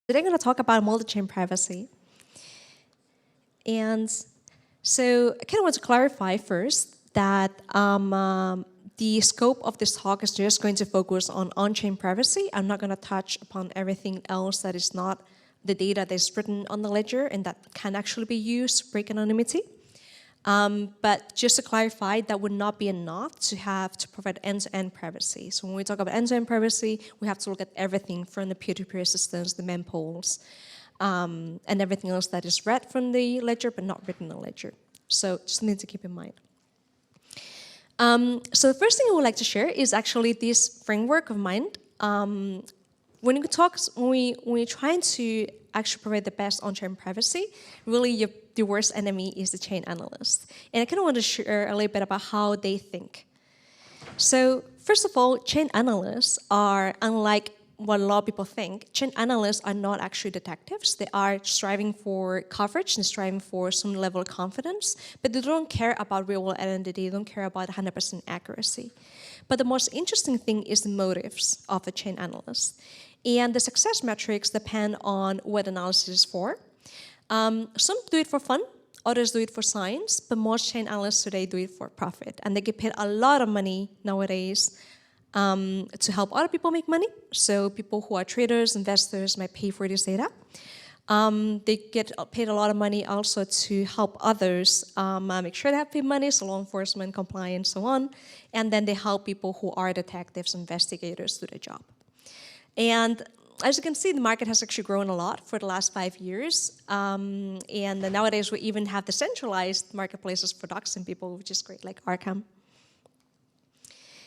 Today I'm going to talk about multi-chain privacy. And so I kind of want to clarify first that the scope of this talk is just going to focus on-chain privacy. I'm not going to touch upon everything else that is not the data that is written on the ledger and that can actually be used to break anonymity. But just to clarify, that would not be enough to provide end-to-end privacy. So when we talk about end-to-end privacy, we have to look at everything from the peer-to-peer systems, the mempools, and everything else that is read from the ledger but not written in the ledger. So just something to keep in mind. So the first thing I would like to share is actually this framework of mind. When we're trying to actually provide the best on-chain privacy, really the worst enemy is the chain analyst. And I kind of want to share a little bit about how they think. So first of all, chain analysts are, unlike what a lot of people think, chain analysts are not actually detectives. They are striving for coverage and striving for some level of confidence, but they don't care about real-world identity. They don't care about 100% accuracy. But the most interesting thing is the motives of the chain analyst. And the success metrics depend on what analysis is for. Some do it for fun, others do it for science, but most chain analysts today do it for profit. And they get paid a lot of money nowadays to help other people make money. So people who are traders, investors might pay for this data. They get paid a lot of money also to help others make sure they have paid money, so law enforcement, compliance, so on. And then they help people who are detectives, investigators do their job. And as you can see, the market has actually grown a lot for the last 5 years. And nowadays, we even have decentralized marketplaces for doxing people, which is great, like Arkham.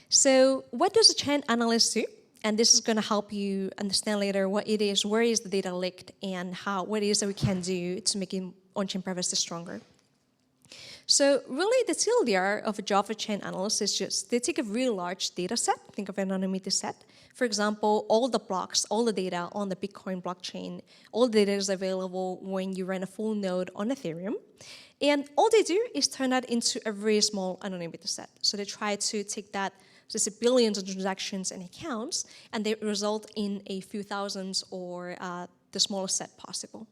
So what does a chain analyst do? And this is going to help you understand later what it is, where is the data leaked, and what it is that we can do to make on-chain privacy stronger. So really, the TLDR of a job for chain analyst is just they take a really large data set, think of an anonymity set. For example, all the blocks, all the data on the Bitcoin blockchain, all the data is available when you run a full node on Ethereum. And all they do is turn that into a very small anonymity set. So they try to take that, just billions of transactions and accounts, and they result in a few thousands or the smallest set possible.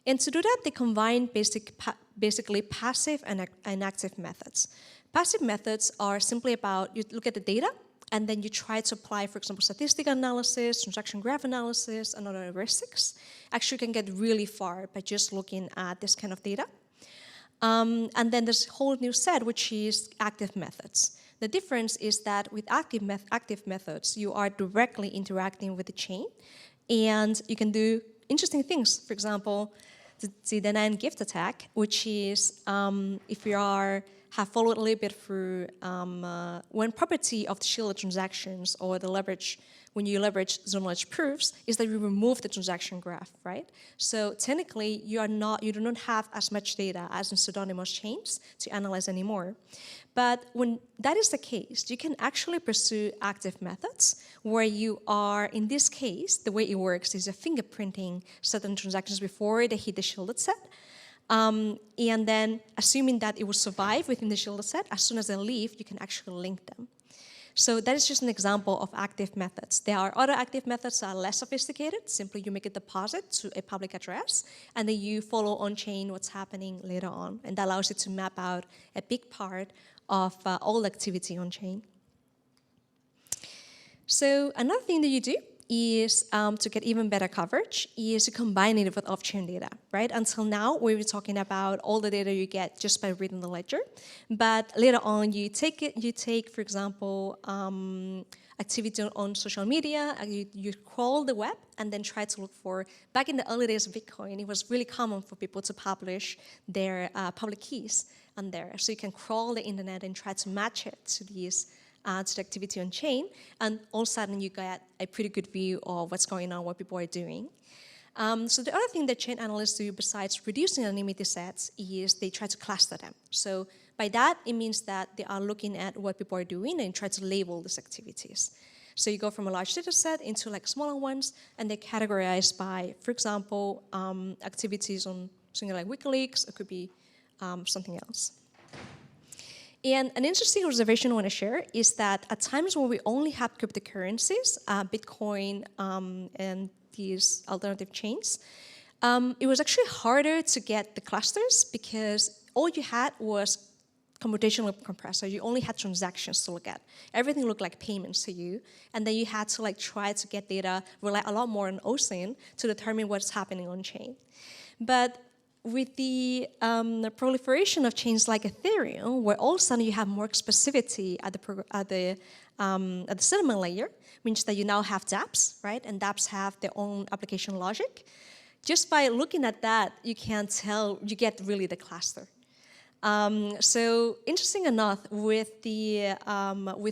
And to do that, they combine basically passive and active methods. Passive methods are simply about you look at the data, and then you try to apply, for example, statistical analysis, transaction graph analysis, and other heuristics. Actually, you can get really far by just looking at this kind of data. And then there's a whole new set, which is active methods. The difference is that with active methods, you are directly interacting with the chain, and you can do interesting things. For example, the deny and gift attack, which is if you have followed a little bit through one property of the shielded transactions or the leverage, when you leverage zero-knowledge proofs, is that you remove the transaction graph, right? So technically, you do not have as much data as in pseudonymous chains to analyze anymore. But when that is the case, you can actually pursue active methods where you are, in this case, the way it works is you're fingerprinting certain transactions before they hit the shielded set. And then assuming that it will survive within the shielded set, as soon as they leave, you can actually link them. So that is just an example of active methods. There are other active methods that are less sophisticated. Simply you make a deposit to a public address, and then you follow on-chain what's happening later on. And that allows you to map out a big part of all activity on-chain. So another thing that you do is to get even better coverage is to combine it with off-chain data, right? Until now, we were talking about all the data you get just by reading the ledger. But later on, you take, for example, activity on social media, you crawl the web and then try to look for, back in the early days of Bitcoin, it was really common for people to publish their public keys on there. So you can crawl the internet and try to match it to these to the activity on chain, and all of a sudden you get a pretty good view of what's going on, what people are doing. So the other thing that chain analysts do besides reducing anonymity sets is they try to cluster them. So by that, it means that they are looking at what people are doing and try to label these activities. So you go from a large data set into like smaller ones, and they're categorized by, for example, activities on something like WikiLeaks. It could be something else. And an interesting observation I want to share is that at times when we only have cryptocurrencies, Bitcoin and these alternative chains, it was actually harder to get the clusters because all you had was computational compressor. You only had transactions to look at. Everything looked like payments to you, and then you had to like try to get data, rely a lot more on OSINT to determine what's happening on chain. But with the proliferation of chains like Ethereum, where all of a sudden you have more specificity at the settlement layer, means that you now have dApps, right? And dApps have their own application logic. Just by looking at that, you can tell, you get really the cluster. So interesting enough, with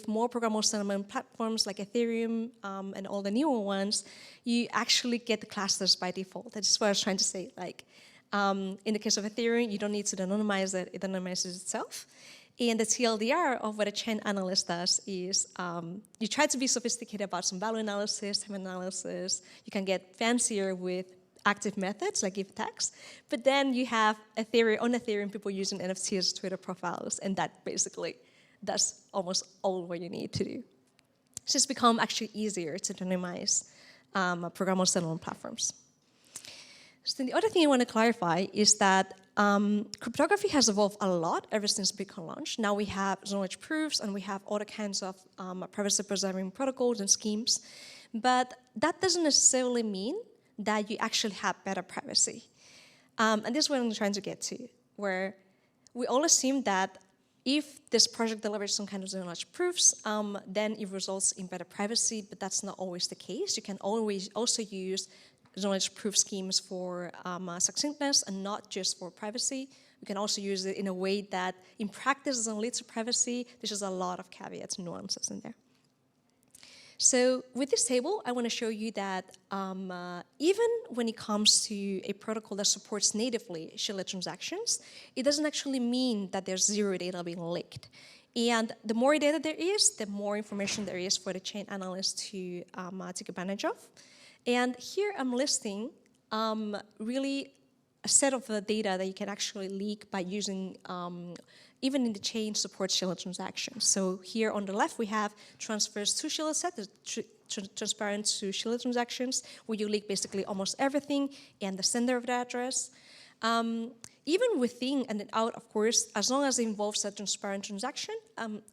more programmable settlement platforms like Ethereum and all the newer ones, you actually get the clusters by default. That's what I was trying to say. Like in the case of Ethereum, you don't need to anonymize it; it anonymizes itself. And the TLDR of what a chain analyst does is you try to be sophisticated about some value analysis, time analysis. You can get fancier with active methods like if tags, but then you have Ethereum people using NFTs as Twitter profiles, and that basically does almost all what you need to do. So it's become actually easier to anonymize programmable settlement platforms. So the other thing I want to clarify is that cryptography has evolved a lot ever since Bitcoin launched. Now we have zero-knowledge proofs, and we have other kinds of privacy-preserving protocols and schemes, but that doesn't necessarily mean that you actually have better privacy. And this is what I'm trying to get to, where we all assume that if this project delivers some kind of zero-knowledge proofs, then it results in better privacy, but that's not always the case. You can always also use zero-knowledge proof schemes for succinctness and not just for privacy. You can also use it in a way that in practice doesn't lead to privacy. There's just a lot of caveats and nuances in there. So with this table, I want to show you that even when it comes to a protocol that supports natively shielded transactions, it doesn't actually mean that there's zero data being leaked. And the more data there is, the more information there is for the chain analyst to take advantage of. And here I'm listing really a set of the data that you can actually leak by using even in the chain supports shielded transactions. So here on the left, we have transfers to shielded set, transparent to shielded transactions, where you leak basically almost everything and the sender of the address. Even within and out, of course, as long as it involves a transparent transaction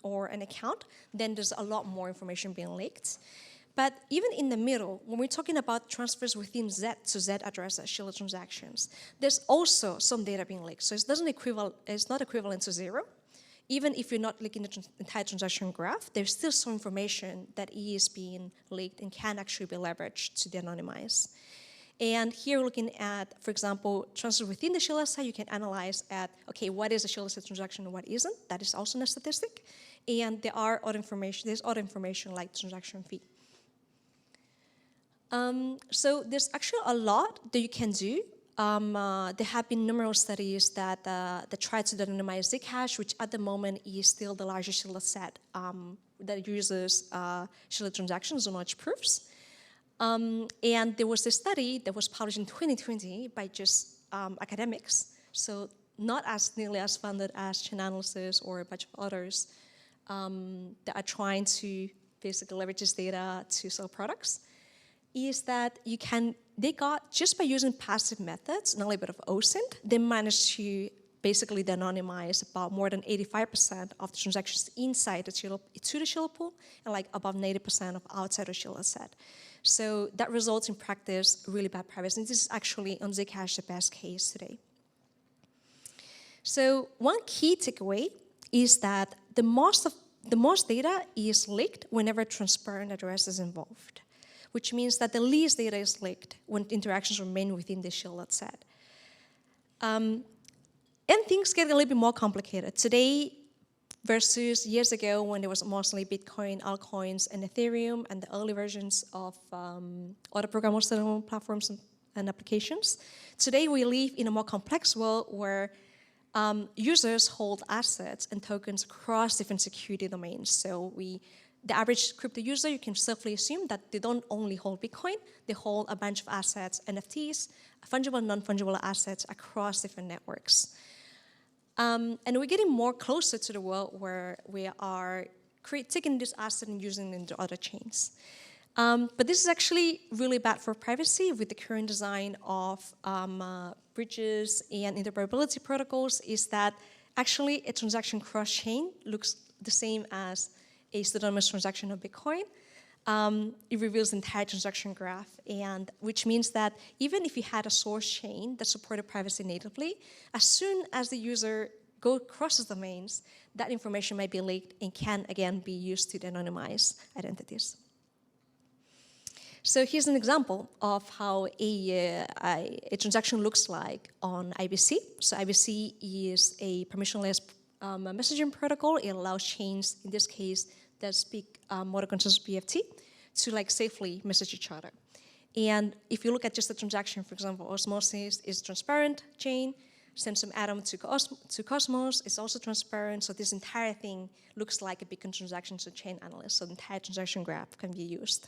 or an account, then there's a lot more information being leaked. But even in the middle, when we're talking about transfers within Z to Z addresses, shielded transactions, there's also some data being leaked. So it's not equivalent to zero. Even if you're not leaking the entire transaction graph, there's still some information that is being leaked and can actually be leveraged to de-anonymize. And here we're looking at, for example, transfers within the shielded set. You can analyze at, okay, what is a shielded set transaction and what isn't? That is also a statistic. And there's other information like transaction fee. So there's actually a lot that you can do. There have been numerous studies that try to de-anonymize Zcash, which at the moment is still the largest shielded set that uses shielded transactions, zero-knowledge proofs. And there was a study that was published in 2020 by just academics, so not as nearly as funded as chain analysis or a bunch of others that are trying to basically leverage this data to sell products. Is that they got, just by using passive methods and a little bit of OSINT, they managed to basically de-anonymize about more than 85% of the transactions inside the shielded pool and like above 90% of outside the shielded set. So that results in practice really bad privacy. And this is actually on Zcash the best case today. So one key takeaway is that the most data is leaked whenever transparent address is involved, which means that the least data is leaked when interactions remain within the shielded set. And things get a little bit more complicated. Today versus years ago when there was mostly Bitcoin, altcoins, and Ethereum, and the early versions of other programmable settlement platforms and applications. Today we live in a more complex world where users hold assets and tokens across different security domains. So the average crypto user, you can safely assume that they don't only hold Bitcoin, they hold a bunch of assets, NFTs, fungible and non-fungible assets across different networks. And we're getting more closer to the world where we are taking this asset and using it into other chains. But this is actually really bad for privacy with the current design of bridges and interoperability protocols, is that actually a transaction cross-chain looks the same as a pseudonymous transaction of Bitcoin. It reveals the entire transaction graph, and which means that even if you had a source chain that supported privacy natively, as soon as the user crosses domains, that information might be leaked and can again be used to anonymize identities. So here's an example of how a transaction looks like on IBC. So IBC is a permissionless messaging protocol. It allows chains, in this case, that speak model consensus BFT, to safely message each other. And if you look at just the transaction, for example, Osmosis is transparent chain, send some atom to Cosmos, it's also transparent. So this entire thing looks like a beacon transaction to chain analyst. So the entire transaction graph can be used.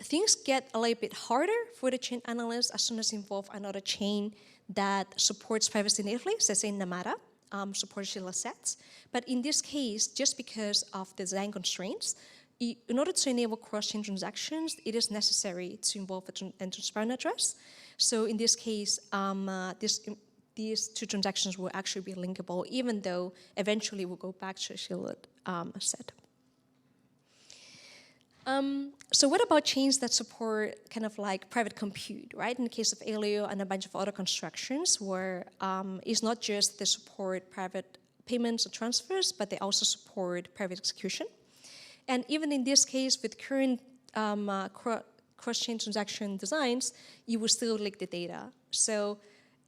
Things get a little bit harder for the chain analyst as soon as you involve another chain that supports privacy natively, so say Namada, supports Shilla sets. But in this case, just because of the design constraints, in order to enable cross-chain transactions, it is necessary to involve a transparent address. So in this case, these two transactions will actually be linkable, even though eventually we'll go back to a shielded set. So what about chains that support kind of private compute, right? In the case of Alio and a bunch of other constructions where it's not just they support private payments or transfers, but they also support private execution. And even in this case, with current cross-chain transaction designs, you will still leak the data. So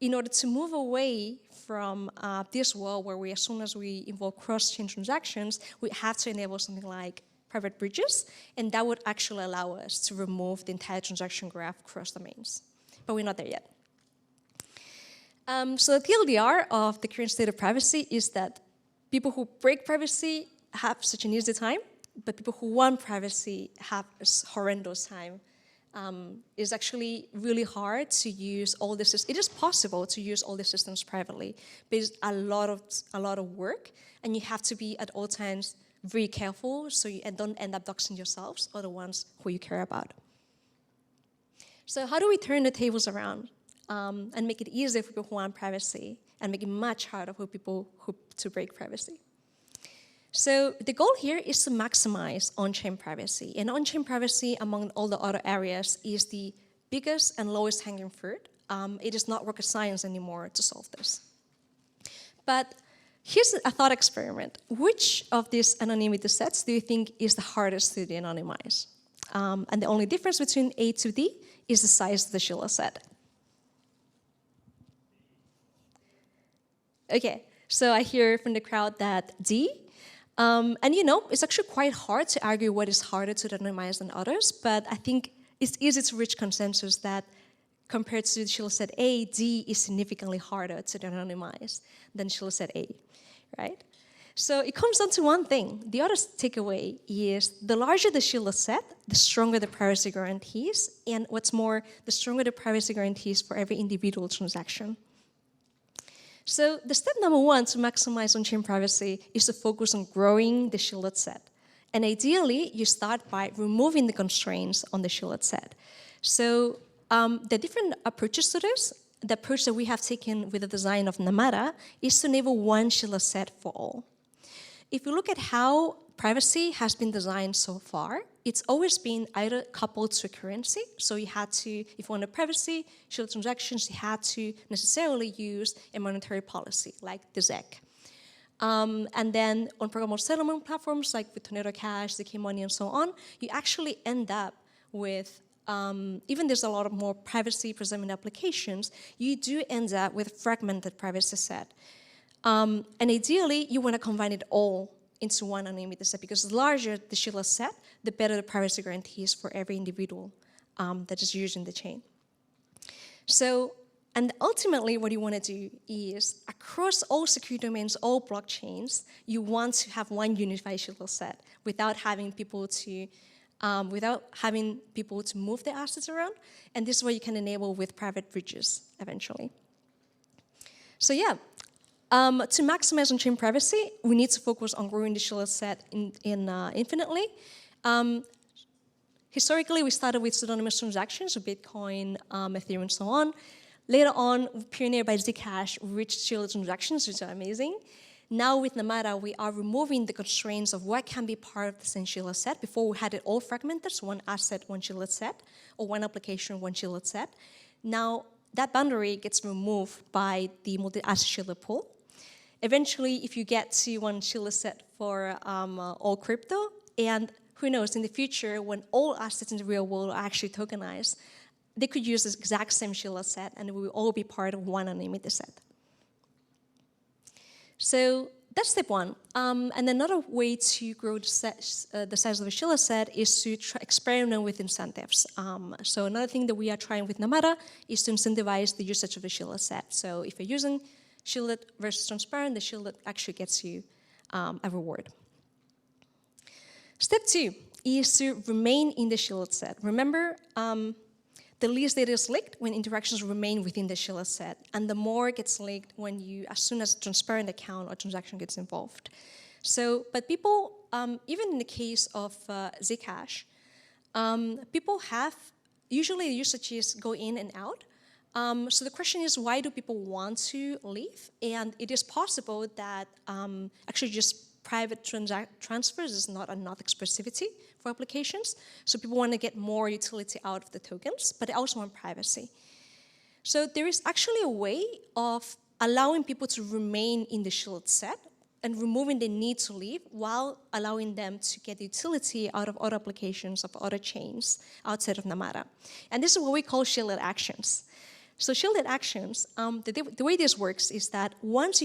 in order to move away from this world where as soon as we involve cross-chain transactions, we have to enable something like private bridges, and that would actually allow us to remove the entire transaction graph across domains. But we're not there yet. So the TLDR of the current state of privacy is that people who break privacy have such an easy time, but people who want privacy have a horrendous time. It's actually really hard to use all this. It is possible to use all the systems privately, but it's a lot of work, and you have to be at all times very careful so you don't end up doxing yourselves or the ones who you care about. So how do we turn the tables around and make it easier for people who want privacy and make it much harder for people to break privacy? So the goal here is to maximize on-chain privacy. And on-chain privacy, among all the other areas, is the biggest and lowest hanging fruit. It is not rocket science anymore to solve this. But here's a thought experiment. Which of these anonymity sets do you think is the hardest to de-anonymize? And the only difference between A to D is the size of the Shilla set. Okay, so I hear from the crowd that D. And it's actually quite hard to argue what is harder to anonymize than others, but I think it's easy to reach consensus that compared to Shilla set A, D is significantly harder to anonymize than Shilla set A, right? So it comes down to one thing. The other takeaway is the larger the Shilla set, the stronger the privacy guarantees, and what's more, the stronger the privacy guarantees for every individual transaction. So the step number one to maximize on-chain privacy is to focus on growing the shielded set. And ideally, you start by removing the constraints on the shielded set. So the different approaches to this, the approach that we have taken with the design of Namada is to enable one shielded set for all. If you look at how privacy has been designed so far, it's always been either coupled to a currency. So you had to, if you wanted privacy, shielded transactions, you had to necessarily use a monetary policy like the ZEC. And then on programmable settlement platforms like with Tornado Cash, ZK Money, and so on, you actually end up with, even there's a lot of more privacy preserving applications, you do end up with a fragmented privacy set. And ideally, you want to combine it all into one anonymity set, because the larger the Shilla set, the better the privacy guarantees for every individual that is using the chain. So, and ultimately what you want to do is, across all secure domains, all blockchains, you want to have one unified Shilla set without having people to move their assets around. And this is what you can enable with private bridges eventually. So yeah. To maximize on-chain privacy, we need to focus on growing the Shilla set infinitely. Historically, we started with pseudonymous transactions, so Bitcoin, Ethereum, and so on. Later on, pioneered by Zcash, we reached shielded transactions, which are amazing. Now with Namada, we are removing the constraints of what can be part of the same shielded set. Before we had it all fragmented, so one asset, one shielded set, or one application, one shielded set. Now that boundary gets removed by the multi-asset shielded pool. Eventually, if you get to one shielded set for all crypto, and who knows, in the future, when all assets in the real world are actually tokenized, they could use this exact same shielded set, and we will all be part of one anonymity set. So that's step one. And another way to grow the size of a shielded set is to experiment with incentives. So another thing that we are trying with Namada is to incentivize the usage of the shielded set. So if you're using shielded versus transparent, the shielded actually gets you a reward. Step two is to remain in the shielded set. Remember, the least data is leaked when interactions remain within the shielded set, and the more gets leaked when as soon as a transparent account or transaction gets involved. So, but people, even in the case of Zcash, people usually the usages go in and out. So the question is, why do people want to leave? And it is possible that actually just private transfers is not enough expressivity for applications. So people want to get more utility out of the tokens, but they also want privacy. So there is actually a way of allowing people to remain in the shielded set and removing the need to leave while allowing them to get utility out of other applications, of other chains outside of Namada. And this is what we call shielded actions. So shielded actions, the way this works is that once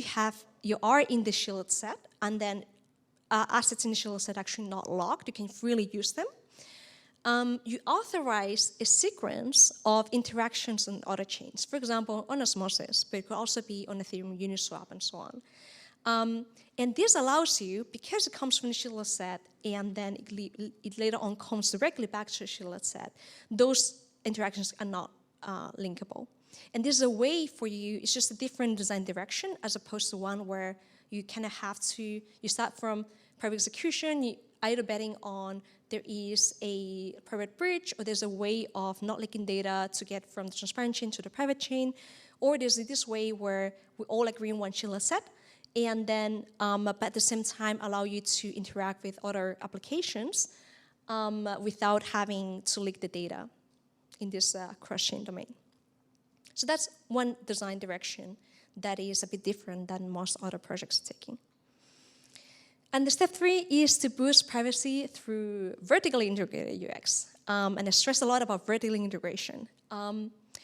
you are in the shielded set, and then assets in the shielded set actually not locked, you can freely use them. You authorize a sequence of interactions on other chains. For example, on Osmosis, but it could also be on Ethereum, Uniswap, and so on. And this allows you, because it comes from the shielded set, and then it later on comes directly back to the shielded set, those interactions are not linkable. And this is a way for you, it's just a different design direction as opposed to one where you kind of have to, you start from private execution, either betting on there is a private bridge, or there's a way of not leaking data to get from the transparent chain to the private chain, or there's this way where we all agree on one shielded set, and then but at the same time allow you to interact with other applications without having to leak the data in this cross-chain domain. So that's one design direction that is a bit different than most other projects are taking. And the step three is to boost privacy through vertically integrated UX. And I stress a lot about vertical integration.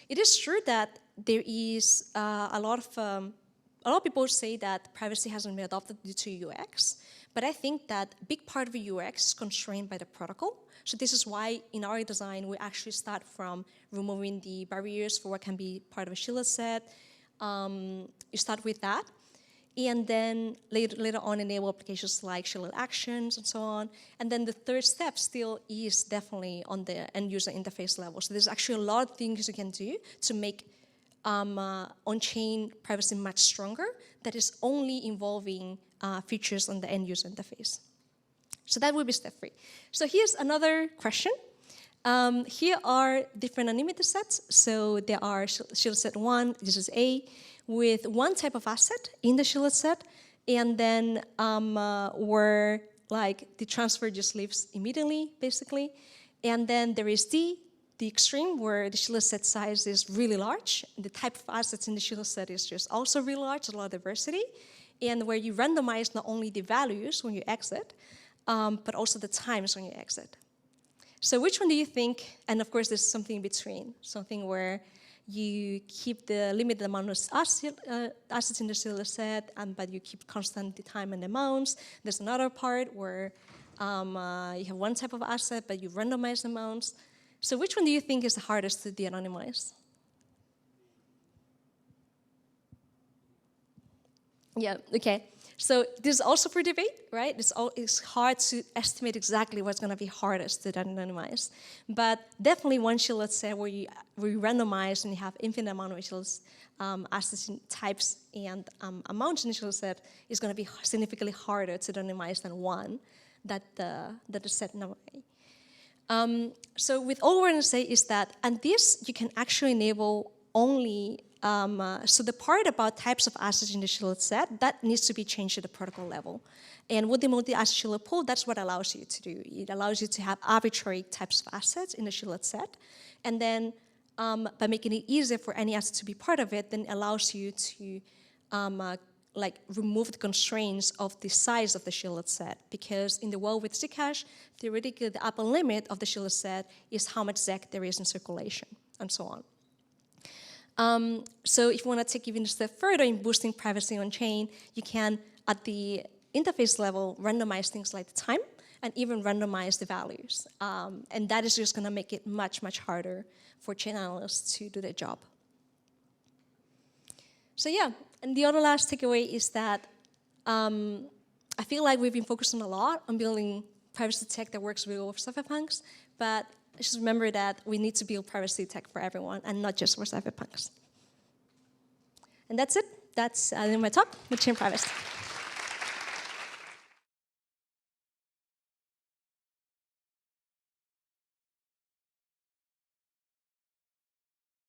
It is true that there is a lot of people say that privacy hasn't been adopted due to UX, but I think that a big part of the UX is constrained by the protocol. So this is why in our design, we actually start from removing the barriers for what can be part of a shielded set. You start with that, and then later on enable applications like shielded actions and so on. And then the third step still is definitely on the end user interface level. So there's actually a lot of things you can do to make on-chain privacy much stronger that is only involving features on the end user interface. So that would be step three. So here's another question. Here are different anonymity sets. So there are shielded set 1, this is A, with one type of asset in the shielded set, and then where like the transfer just leaves immediately, basically. And then there is D, the extreme, where the shielded set size is really large. The type of assets in the shielded set is just also really large, a lot of diversity, and where you randomize not only the values when you exit, but also the times when you exit. So which one do you think, and of course there's something in between, something where you keep the limited amount of assets in the shielded set, but you keep constant the time and amounts. There's another part where you have one type of asset, but you randomize the amounts. So which one do you think is the hardest to de-anonymize? Yeah, okay. So this is also for debate, right? It's hard to estimate exactly what's going to be hardest to anonymize. But definitely one shielded set where you randomize and you have infinite amount of shielded assets types and amounts in the shielded set is going to be significantly harder to anonymize than one that is set in a way. So with all we're going to say is that, and this you can actually enable only, so the part about types of assets in the shielded set, that needs to be changed at the protocol level. And with the multi-asset shielded pool, that's what allows you to do. It allows you to have arbitrary types of assets in the shielded set. And then by making it easier for any asset to be part of it, then it allows you to like remove the constraints of the size of the shielded set. Because in the world with Zcash, theoretically the upper limit of the shielded set is how much ZEC there is in circulation, and so on. So if you want to take even a step further in boosting privacy on chain, you can, at the interface level, randomize things like the time and even randomize the values. And that is just going to make it much, much harder for chain analysts to do their job. So yeah, and the other last takeaway is that I feel like we've been focusing a lot on building privacy tech that works really well for cypherpunks, but just remember that we need to build privacy tech for everyone and not just for cypherpunks. And that's it. That's my talk with chain privacy.